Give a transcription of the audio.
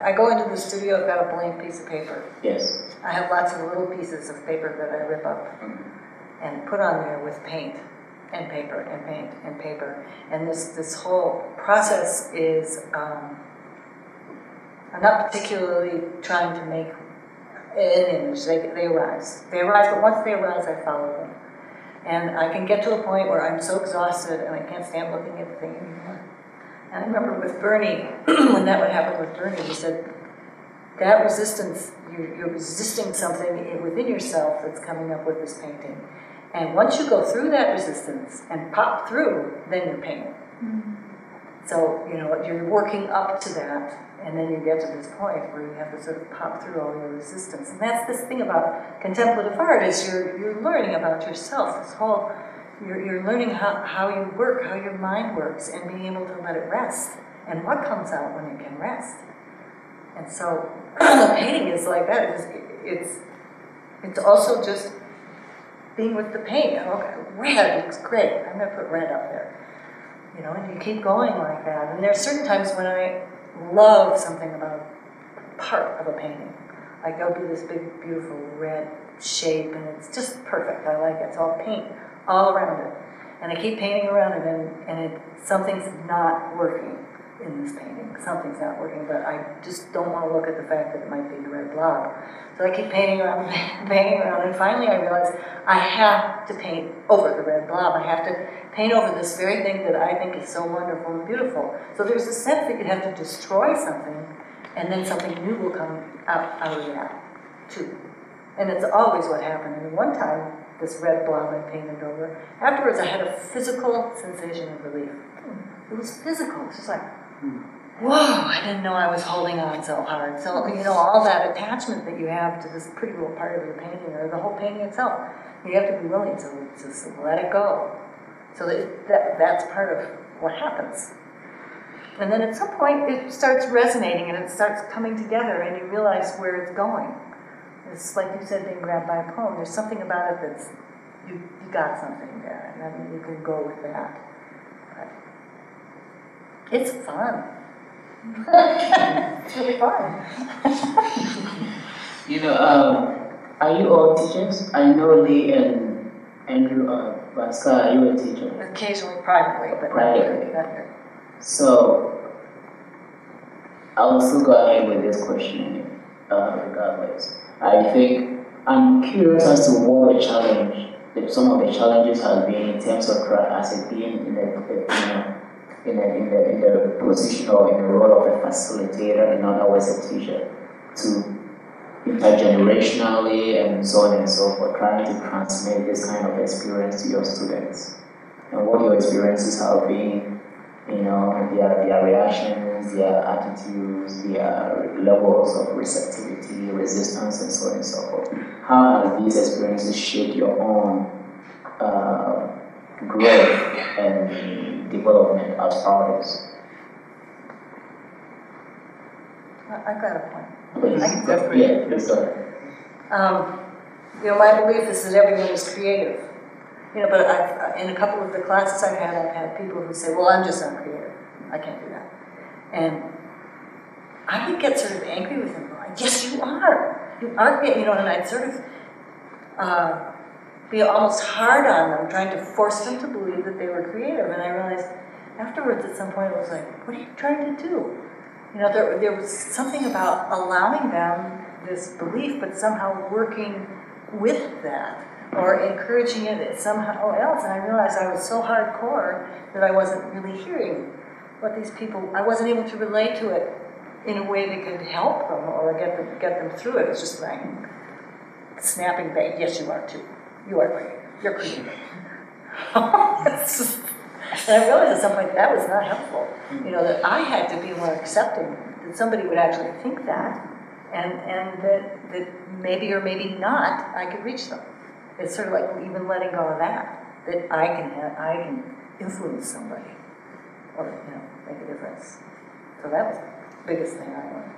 I go into the studio, I've got a blank piece of paper. Yes. I have lots of little pieces of paper that I rip up and put on there with paint and paper and paint and paper. And this whole process is, I'm not particularly trying to make an image. They arise. They arise, but once they arise, I follow them. And I can get to a point where I'm so exhausted and I can't stand looking at the thing anymore. And I remember with Bernie, when that would happen with Bernie, he said, that resistance, you're resisting something within yourself that's coming up with this painting. And once you go through that resistance and pop through, then you're painting. Mm-hmm. So, you know, you're working up to that, and then you get to this point where you have to sort of pop through all your resistance. And that's this thing about contemplative art, is you're learning about yourself. This whole, you're learning how you work, how your mind works, and being able to let it rest, and what comes out when it can rest. And so the painting is like that. It's also just being with the paint. Okay, red looks great. I'm going to put red up there. You know, and you keep going like that. And there are certain times when I love something about part of a painting. Like there'll be this big, beautiful red shape, and it's just perfect. I like it. It's all paint all around it. And I keep painting around it, and something's not working in this painting. Something's not working, but I just don't want to look at the fact that it might be a red blob. So I keep painting around, and finally I realize I have to paint over the red blob. I have to paint over this very thing that I think is so wonderful and beautiful. So there's a sense that you have to destroy something, and then something new will come out of that, too. And it's always what happened. And one time, this red blob I painted over, afterwards I had a physical sensation of relief. It was physical. It's just like, whoa, I didn't know I was holding on so hard. So, you know, all that attachment that you have to this pretty little part of your painting, or the whole painting itself, you have to be willing to just let it go. So that's part of what happens. And then at some point, it starts resonating, and it starts coming together, and you realize where it's going. It's like you said, being grabbed by a poem. There's something about it that's, you got something there, and then you can go with that. It's fun. It's really fun. You know, are you all teachers? I know Lee and Andrew Vasca, are you a teacher? Occasionally privately, but privately. Not here. So, I'll still go ahead with this question regardless. I think I'm curious as to what the challenge, some of the challenges have been in terms of as it being in the position or in the role of a facilitator and not always a teacher, to intergenerationally and so on and so forth, trying to transmit this kind of experience to your students, and what your experiences have been, you know, their reactions, their attitudes, their levels of receptivity, resistance, and so on and so forth. How have these experiences shaped your own growth and development as artists? I've got a point. Yeah, please go ahead. You know, my belief is that everyone is creative. You know, but in a couple of the classes I've had people who say, well, I'm just not creative. I can't do that. And I would get sort of angry with them. Like, yes, you are. You are creative. You know, and I'd sort of be almost hard on them, trying to force them to believe that they were creative. And I realized afterwards at some point, it was like, what are you trying to do? You know, there was something about allowing them this belief, but somehow working with that, or encouraging it somehow else. And I realized I was so hardcore that I wasn't really hearing what these people, I wasn't able to relate to it in a way that could help them or get them through it. It's just like snapping back. Yes, you are too. You are creative. You're creative. And I realized at some point that was not helpful. You know, that I had to be more accepting, that somebody would actually think that, and that maybe or maybe not, I could reach them. It's sort of like even letting go of that I can influence somebody, or, you know, make a difference. So that was the biggest thing I learned.